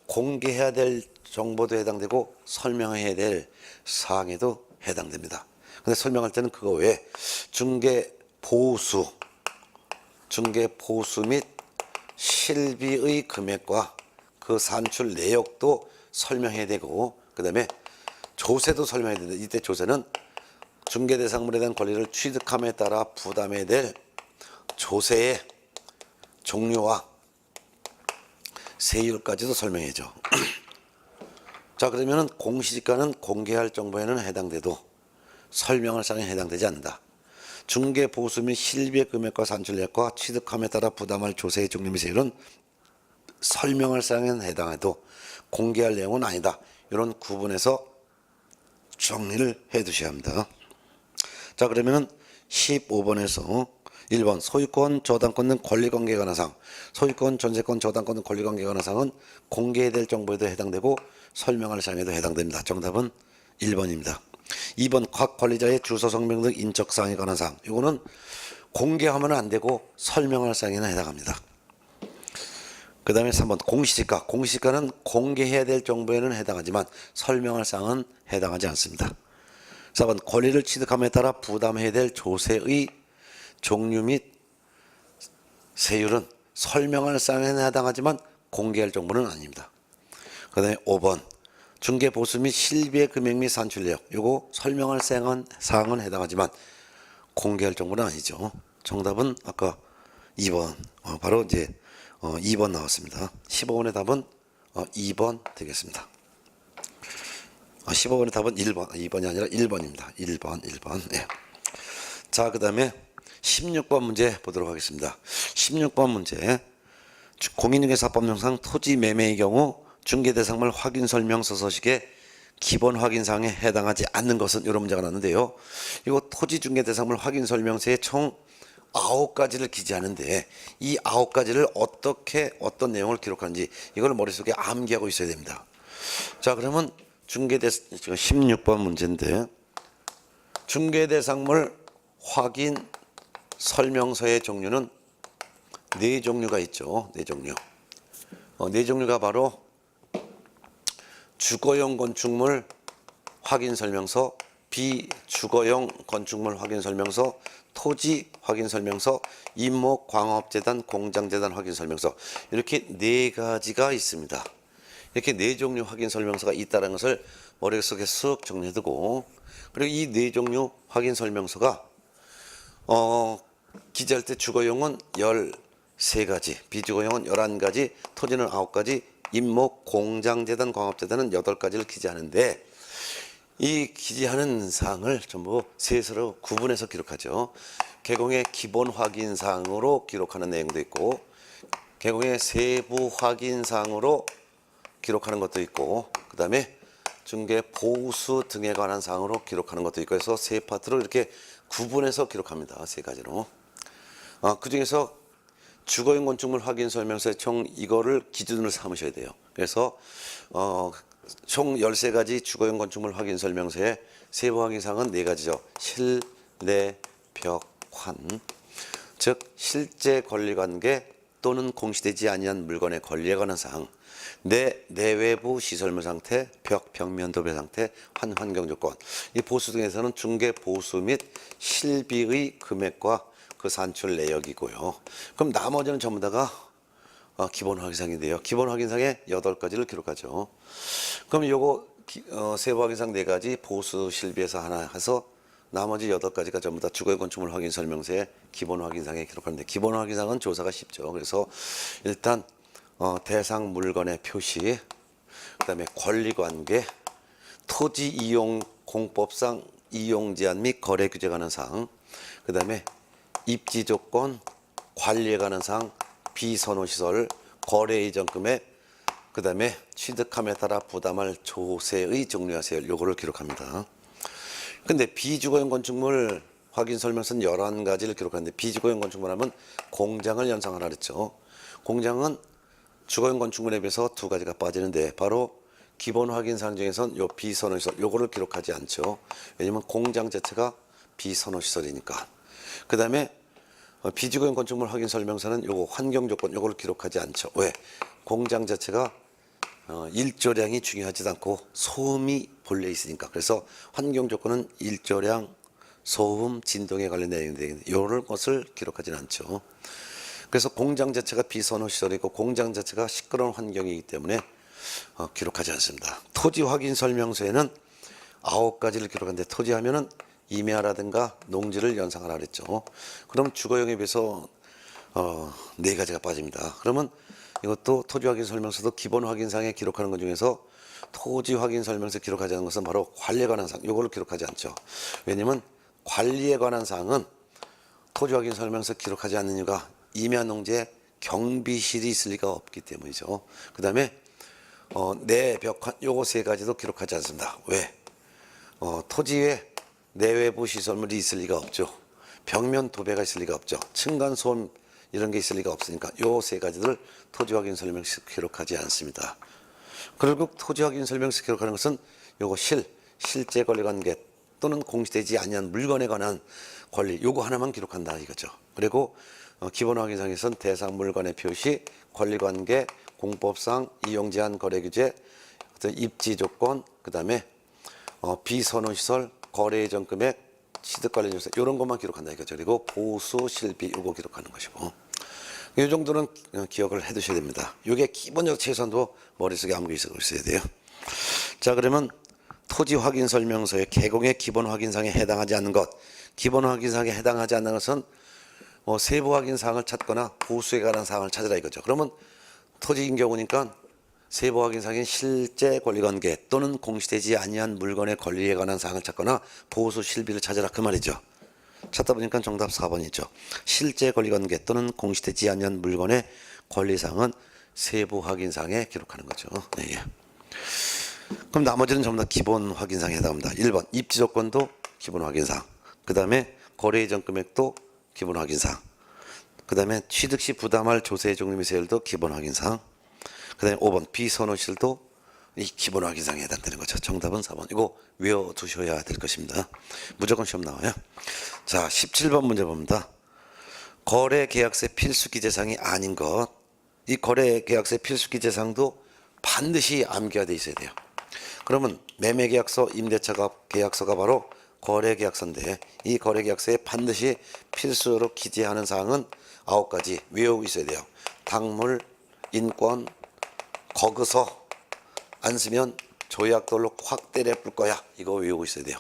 공개해야 될 정보도 해당되고 설명해야 될 사항에도 해당됩니다. 근데 설명할 때는 그거 외에 중개 보수 및 실비의 금액과 그 산출 내역도 설명해야 되고, 그 다음에 조세도 설명해야 된다. 이때 조세는 중개대상물에 대한 권리를 취득함에 따라 부담해야 될 조세의 종류와 세율까지도 설명해줘. 자, 그러면은 공시지가는 공개할 정보에는 해당돼도 설명할 사항에 해당되지 않는다. 중개 보수 및 실비의 금액과 산출액과 취득함에 따라 부담할 조세의 종류 및 세율은 설명할 사항에는 해당해도 공개할 내용은 아니다. 이런 구분해서 정리를 해 두셔야 합니다. 자, 그러면은 15번에서 1번 소유권, 저당권 등 권리관계에 관한 사항, 소유권, 전세권, 저당권 등 권리관계에 관한 사항은 공개해야 될 정보에도 해당되고 설명할 사항에도 해당됩니다. 정답은 1번입니다. 2번 각 권리자의 주소, 성명 등 인적사항에 관한 사항, 이거는 공개하면 안 되고 설명할 사항에는 해당합니다. 그 다음에 3번 공시지가, 공시지가는 공개해야 될 정보에는 해당하지만 설명할 사항은 해당하지 않습니다. 4번 권리를 취득함에 따라 부담해야 될 조세의 종류 및 세율은 설명할 사항에는 해당하지만 공개할 정보는 아닙니다. 그 다음에 5번 중개 보수 및 실비의 금액 및 산출 내역, 요거 설명할 사항은 해당하지만 공개할 정보는 아니죠. 정답은 아까 2번, 바로 이제 2번 나왔습니다. 15번의 답은 2번 되겠습니다. 15번의 답은 1번, 2번이 아니라 1번입니다. 1번. 예. 자, 그 다음에 16번 문제 보도록 하겠습니다. 16번 문제. 공인중개사법령상 토지 매매의 경우 중개대상물 확인 설명서 서식에 기본 확인사항에 해당하지 않는 것은, 이런 문제가 나왔는데요. 이거 토지 중개대상물 확인 설명서에 총 9가지를 기재하는데 이 9가지를 어떤 내용을 기록하는지 이걸 머릿속에 암기하고 있어야 됩니다. 자, 그러면 16번 문제인데, 중개대상물 확인 설명서의 종류는 4종류가 있죠. 4종류. 4종류가 바로 주거용 건축물 확인 설명서, 비주거용 건축물 확인 설명서, 토지 확인 설명서, 임목 광업재단 공장재단 확인 설명서, 이렇게 4가지가 있습니다. 이렇게 4종류 확인 설명서가 있다는 것을 머릿속에 쓱 정리해두고, 그리고 이 4종류 확인 설명서가 기재할 때 주거용은 13가지, 비주거용은 11가지, 토지는 9가지, 임목, 공장재단, 광업재단은 8가지를 기재하는데 이 기재하는 사항을 전부 세서로 구분해서 기록하죠. 개공의 기본 확인 사항으로 기록하는 내용도 있고 개공의 세부 확인 사항으로 기록하는 것도 있고 그 다음에 중개 보수 등에 관한 사항으로 기록하는 것도 있고 해서 세 파트로 이렇게 구분해서 기록합니다. 세 가지로. 그 중에서 주거용 건축물 확인 설명서에 총 이거를 기준으로 삼으셔야 돼요. 그래서 총 13가지 주거용 건축물 확인 설명서에 세부 확인 사항은 4가지죠. 실, 내, 벽, 환. 즉 실제 권리관계 또는 공시되지 아니한 물건의 권리에 관한 사항. 내외부 시설물 상태, 벽, 벽면 도배 상태, 환경 조건. 이 보수 등에서는 중개 보수 및 실비의 금액과 그 산출 내역이고요. 그럼 나머지는 전부 다가 기본 확인사항인데요. 기본 확인사항에 8가지를 기록하죠. 그럼 요거 세부 확인사항 4가지, 보수 실비에서 하나 해서 나머지 8가지가 전부 다 주거용 건축물 확인 설명서에 기본 확인사항에 기록하는데 기본 확인사항은 조사가 쉽죠. 그래서 일단 대상 물건의 표시, 그다음에 권리관계, 토지 이용 공법상 이용 제한 및 거래 규제 관한 사항, 그다음에 입지 조건, 관리에 관한 사항, 비선호 시설, 거래 이전 금액, 그다음에 취득함에 따라 부담할 조세의 종류와 세율 요거를 기록합니다. 근데 비주거용 건축물 확인 설명서는 11가지를 기록하는데 비주거용 건축물 하면 공장을 연상하라 그랬죠. 공장은 주거용 건축물에 비해서 2가지가 빠지는데 바로 기본 확인 사항 중에서는 요 비선호 시설 요거를 기록하지 않죠. 왜냐면 공장 자체가 비선호 시설이니까. 그다음에 비주거용 건축물 확인 설명서는 요거 환경 조건 요거를 기록하지 않죠. 왜? 공장 자체가 일조량이 중요하지 않고 소음이 본래 있으니까. 그래서 환경 조건은 일조량, 소음, 진동에 관련 내용인데 이런 것을 기록하지는 않죠. 그래서 공장 자체가 비선호 시설이고 공장 자체가 시끄러운 환경이기 때문에 기록하지 않습니다. 토지 확인 설명서에는 9가지를 기록하는데 토지 하면은 임야라든가 농지를 연상하라 그랬죠. 그럼 주거용에 비해서 4가지가 빠집니다. 그러면 이것도 토지 확인 설명서도 기본 확인사항에 기록하는 것 중에서 토지 확인 설명서 기록하지 않은 것은 바로 관리에 관한 사항, 요거를 기록하지 않죠. 왜냐면 관리에 관한 사항은 토지 확인 설명서 기록하지 않는 이유가 임야 농지에 경비실이 있을 리가 없기 때문이죠. 그 다음에 내벽환 요거 3가지도 기록하지 않습니다. 왜? 토지에 내외부 시설물이 있을 리가 없죠. 벽면 도배가 있을 리가 없죠. 층간 소음 이런 게 있을 리가 없으니까 요 3가지를 토지 확인 설명서 기록하지 않습니다. 그리고 토지 확인 설명서 기록하는 것은 요거 실제 권리 관계 또는 공시되지 아니한 물건에 관한 권리 요거 하나만 기록한다 이거죠. 그리고 기본 확인사항에서는 대상 물건의 표시, 권리 관계, 공법상 이용 제한 거래 규제, 입지 조건, 그다음에 비선호 시설, 거래 이전 금액, 취득 관련 요소 이런 것만 기록한다 이거죠. 그리고 보수 실비 이거 기록하는 것이고 이 정도는 기억을 해두셔야 됩니다. 이게 기본적 최소한도 머릿속에 암기 있어야 돼요. 자 그러면 토지 확인 설명서의 개공의 기본 확인사항에 해당하지 않는 것, 기본 확인사항에 해당하지 않는 것은 세부 확인 사항을 찾거나 보수에 관한 사항을 찾으라 이거죠. 그러면 토지인 경우니까 세부 확인 사항인 실제 권리관계 또는 공시되지 아니한 물건의 권리에 관한 사항을 찾거나 보수 실비를 찾으라 그 말이죠. 찾다 보니까 정답 4번이죠. 실제 권리관계 또는 공시되지 아니한 물건의 권리사항은 세부 확인사항에 기록하는 거죠. 네. 그럼 나머지는 전부 다 기본 확인사항에 해당합니다. 1번 입지 조건도 기본 확인사항, 그 다음에 거래 이전 금액도 기본 확인사항, 그 다음에 취득 시 부담할 조세 종류 및 세율도 기본 확인사항, 그 다음에 5번 비선호실도 이 기본 확인사항에 해당되는 거죠. 정답은 4번. 이거 외워두셔야 될 것입니다. 무조건 시험 나와요. 자 17번 문제 봅니다. 거래 계약세 필수 기재사항이 아닌 것. 이 거래 계약세 필수 기재사항도 반드시 암기가 돼 있어야 돼요. 그러면 매매계약서, 임대차 계약서가 바로 거래계약서인데 이 거래계약서에 반드시 필수로 기재하는 사항은 9가지 외우고 있어야 돼요. 당물, 인권, 거그서 안 쓰면 조약돌로 확 때려 뿔 거야. 이거 외우고 있어야 돼요.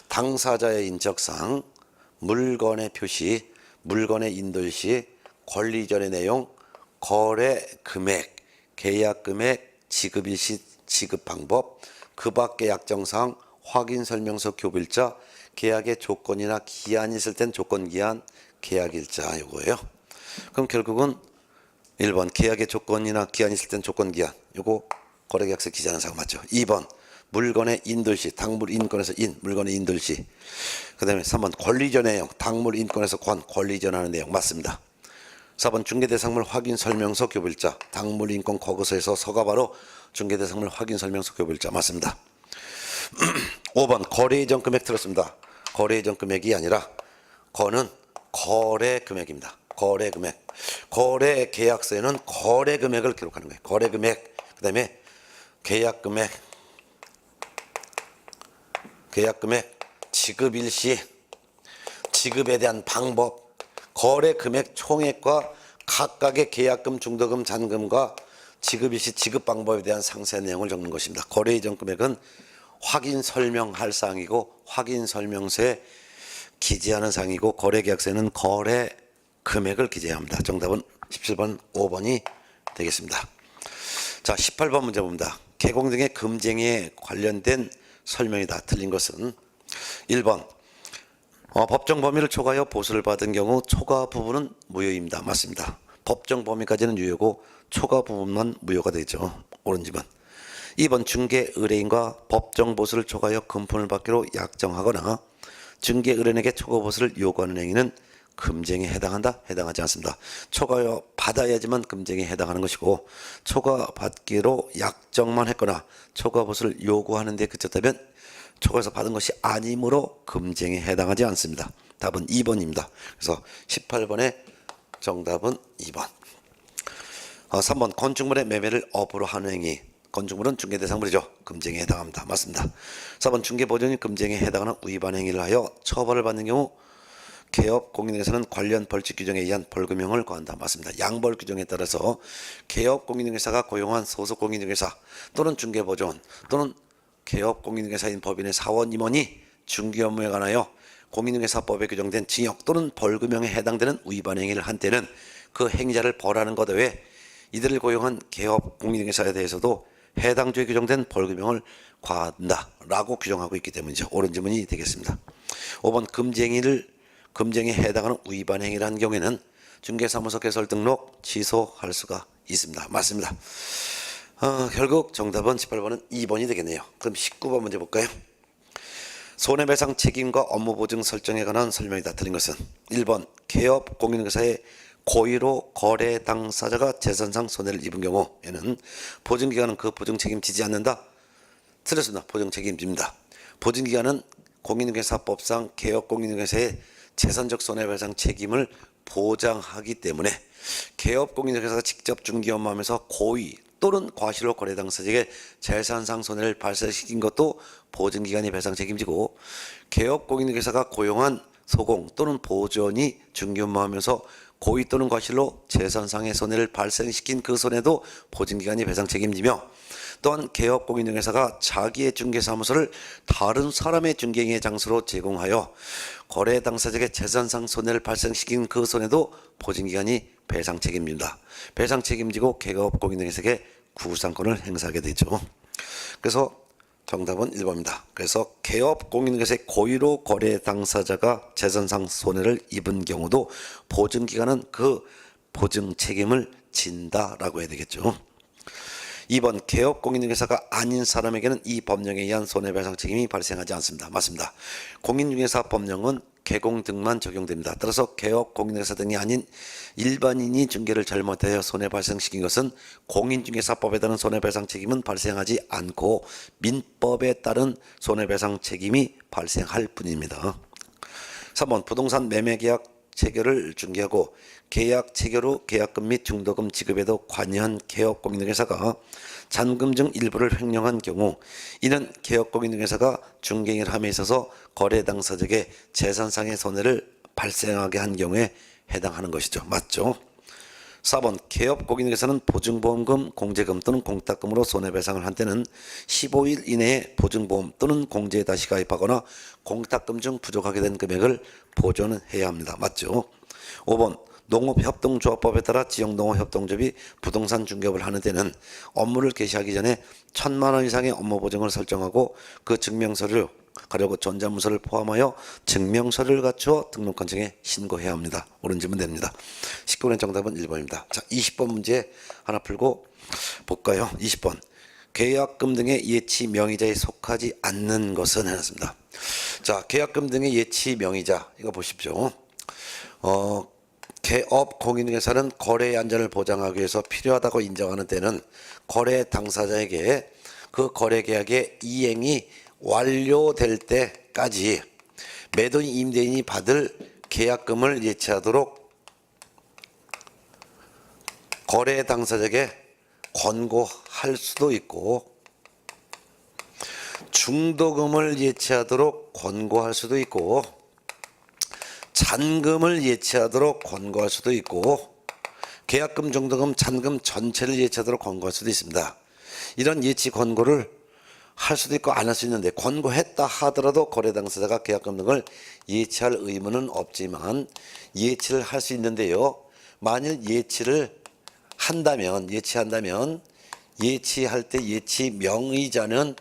당사자의 인적사항, 물건의 표시, 물건의 인도일 시 권리 이전의 내용, 거래 금액, 계약 금액, 지급일 시 지급 방법, 그 밖의 약정사항, 확인 설명서 교부일자, 계약의 조건이나 기한이 있을 땐 조건 기한, 계약일자 이거예요. 그럼 결국은 1번 계약의 조건이나 기한이 있을 땐 조건 기한, 요거 거래계약서 기재하는 사항 맞죠? 2번 물건의 인도시, 당물 인권에서 물건의 인도시. 그 다음에 3번 권리이전의 내용, 당물 인권에서 권리 이전하는 내용 맞습니다. 4번 중개대상물 확인 설명서 교부일자, 당물 인권 거기서에서 서가 바로 중개대상물 확인 설명서 교부일자 맞습니다. 5번 거래 이전 금액 들었습니다. 거래 이전 금액이 아니라 거는 거래 금액입니다. 거래 금액. 거래 계약서에는 거래 금액을 기록하는 거예요. 거래 금액. 그 다음에 계약 금액, 지급 일시, 지급에 대한 방법, 거래 금액 총액과 각각의 계약금, 중도금, 잔금과 지급 일시, 지급 방법에 대한 상세한 내용을 적는 것입니다. 거래 이전 금액은 확인 설명할 사항이고 확인 설명서에 기재하는 사항이고 거래 계약서에는 거래 금액을 기재해야 합니다. 정답은 17번 5번이 되겠습니다. 자, 18번 문제 봅니다. 개공 등의 금쟁이에 관련된 설명이다. 틀린 것은 1번 법정 범위를 초과하여 보수를 받은 경우 초과 부분은 무효입니다. 맞습니다. 법정 범위까지는 유효고 초과 부분만 무효가 되죠. 옳은 지문. 2번 중개 의뢰인과 법정 보수를 초과하여 금품을 받기로 약정하거나 중개 의뢰인에게 초과 보수를 요구하는 행위는 금쟁이에 해당한다? 해당하지 않습니다. 초과 받아야지만 금쟁이에 해당하는 것이고 초과 받기로 약정만 했거나 초과 보수를 요구하는 데 그쳤다면 초과해서 받은 것이 아니므로 금쟁이에 해당하지 않습니다. 답은 2번입니다. 그래서 18번의 정답은 2번. 3번 건축물의 매매를 업으로 하는 행위. 건축물은 중개대상물이죠. 금쟁이에 해당합니다. 맞습니다. 4번 중개보증이 금쟁이에 해당하는 위반 행위를 하여 처벌을 받는 경우 개업 공인중개사는 관련 벌칙 규정에 의한 벌금형을 거한다. 맞습니다. 양벌 규정에 따라서 개업 공인중개사가 고용한 소속 공인중개사 또는 중개보증원 또는 개업 공인중개사인 법인의 사원 임원이 중개 업무에 관하여 공인중개사법에 규정된 징역 또는 벌금형에 해당되는 위반 행위를 한 때는 그 행위자를 벌하는 것 외에 이들을 고용한 개업 공인중개사에 대해서도 해당 주에 규정된 벌금형을 과한다라고 규정하고 있기 때문이죠. 옳은 질문이 되겠습니다. 5번 금쟁이에 해당하는 위반 행위를 한 경우에는 중개사무소 개설 등록 취소할 수가 있습니다. 맞습니다. 결국 정답은 18번은 2번이 되겠네요. 그럼 19번 문제 볼까요? 손해배상 책임과 업무보증 설정에 관한 설명이다. 틀린 것은 1번 개업 공인중개사의 고의로 거래 당사자가 재산상 손해를 입은 경우에는 보증기관은 그 보증 책임지지 않는다. 틀렸습니다. 보증 책임집니다. 보증기관은 공인중개사법상 개업 공인중개사의 재산적 손해배상 책임을 보장하기 때문에 개업 공인중개사가 직접 중개 업무하면서 고의 또는 과실로 거래 당사자에게 재산상 손해를 발생시킨 것도 보증기관이 배상 책임지고 개업 공인중개사가 고용한 소공 또는 보조원이 중개 업무하면서 고의 또는 과실로 재산상의 손해를 발생시킨 그 손해도 보증기관이 배상 책임지며 또한 개업 공인중개사가 자기의 중개사무소를 다른 사람의 중개인의 장소로 제공하여 거래 당사자에게 재산상 손해를 발생시킨 그 손해도 보증기관이 배상 책임집니다. 배상 책임지고 개업 공인중개사에게 구상권을 행사하게 되죠. 그래서 정답은 1번입니다. 그래서 개업 공인중개사의 고의로 거래 당사자가 재산상 손해를 입은 경우도 보증기관은 그 보증 책임을 진다라고 해야 되겠죠. 2번 개업 공인중개사가 아닌 사람에게는 이 법령에 의한 손해배상 책임이 발생하지 않습니다. 맞습니다. 공인중개사 법령은 개공 등만 적용됩니다. 따라서 개업 공인중개사 등이 아닌 일반인이 중개를 잘못하여 손해 발생시킨 것은 공인중개사법에 따른 손해배상 책임은 발생하지 않고 민법에 따른 손해배상 책임이 발생할 뿐입니다. 3번 부동산 매매계약 체결을 중개하고 계약 체결 후 계약금 및 중도금 지급에도 관여한 개업 공인중개사가 잔금 중 일부를 횡령한 경우 이는 개업 공인중개사가 중개인을 함에 있어서 거래 당사자에게 재산상의 손해를 발생하게 한 경우에 해당하는 것이죠. 맞죠? 4번 개업 공인중개사는 보증보험금, 공제금 또는 공탁금으로 손해배상을 한 때는 15일 이내에 보증보험 또는 공제에 다시 가입하거나 공탁금 중 부족하게 된 금액을 보존해야 합니다. 맞죠? 5번 농업협동조합법에 따라 지역농업협동조합이 부동산 중개업을 하는 데는 업무를 개시하기 전에 1,000만 원 이상의 업무 보증을 설정하고 그 증명서를 가려고 전자문서를 포함하여 증명서를 갖추어 등록관청에 신고해야 합니다. 옳은 질문 됩니다. 19번의 정답은 1번입니다. 자, 20번 문제 하나 풀고 볼까요? 20번. 계약금 등의 예치 명의자에 속하지 않는 것은 해놨습니다. 자, 계약금 등의 예치 명의자 이거 보십시오. 개업 공인중개사는 거래의 안전을 보장하기 위해서 필요하다고 인정하는 때는 거래 당사자에게 그 거래 계약의 이행이 완료될 때까지 매도인 임대인이 받을 계약금을 예치하도록 거래 당사자에게 권고할 수도 있고 중도금을 예치하도록 권고할 수도 있고 잔금을 예치하도록 권고할 수도 있고 계약금, 중도금, 잔금 전체를 예치하도록 권고할 수도 있습니다. 이런 예치 권고를 할 수도 있고 안 할 수 있는데 권고했다 하더라도 거래 당사자가 계약금 등을 예치할 의무는 없지만 예치를 할 수 있는데요. 만일 예치한다면 예치할 때 예치 명의자는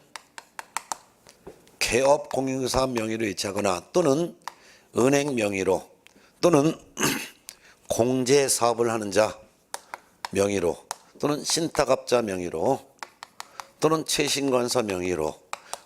개업 공인중개사 명의로 예치하거나 또는 은행 명의로 또는 공제 사업을 하는 자 명의로 또는 신탁업자 명의로 또는 최신관서 명의로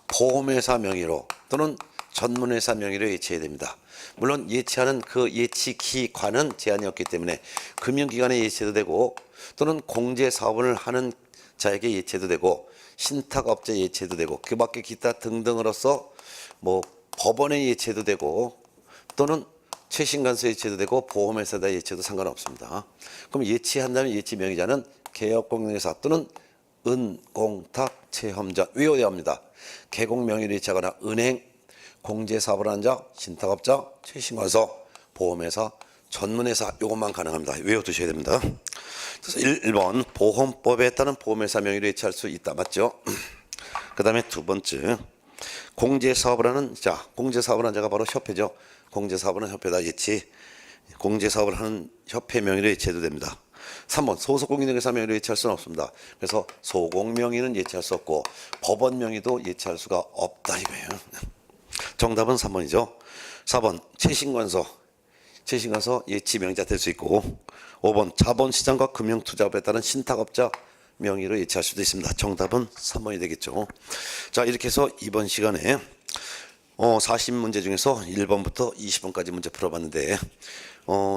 보험회사 명의로 또는 전문회사 명의로 예치해야 됩니다. 물론 예치하는 그 예치 기관은 제한이 없기 때문에 금융기관에 예치해도 되고 또는 공제 사업을 하는 자에게 예치해도 되고 신탁업자에 예치해도 되고 그 밖에 기타 등등으로서 뭐 법원에 예치해도 되고 또는 최신관서에 예치해도 되고 보험회사에다 예치해도 상관없습니다. 그럼 예치한다면 예치 명의자는 개업공인중개사 또는 은공탁 체험자 외워야 합니다. 개공 명의로 예치하거나 은행, 공제사업을 하는 자, 신탁업자, 최신관서, 보험회사, 전문회사 요것만 가능합니다. 외워두셔야 됩니다. 그래서 1번 보험법에 따른 보험회사 명의로 예치할 수 있다. 맞죠? 그 다음에 두 번째 공제사업을 하는 자, 공제사업을 하는 자가 바로 협회죠. 공제사업을 하는 협회다 예치. 공제사업을 하는 협회 명의로 예치해도 됩니다. 3번 소속공인중개사 명의로 예치할 수는 없습니다. 그래서 소공명의는 예치할 수 없고 법원 명의도 예치할 수가 없다 이거예요. 정답은 3번이죠. 4번 최신관서 예치 명의자 될 수 있고 5번 자본시장과 금융투자업에 따른 신탁업자 명의로 예치할 수도 있습니다. 정답은 3번이 되겠죠. 자, 이렇게 해서 이번 시간에 40문제 중에서 1번부터 20번까지 문제 풀어봤는데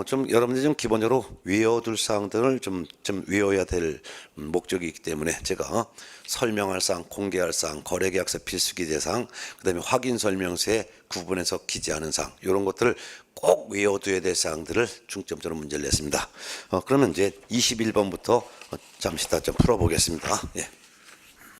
좀 여러분들이 좀 기본적으로 외워둘 사항들을 좀 외워야 될 목적이 있기 때문에 제가 설명할 사항, 공개할 사항, 거래계약서 필수기재 사항, 그다음에 확인설명서에 구분해서 기재하는 사항 이런 것들을 꼭 외워둬야 될 사항들을 중점적으로 문제를 냈습니다. 그러면 이제 21번부터 잠시 다 좀 풀어보겠습니다. 예.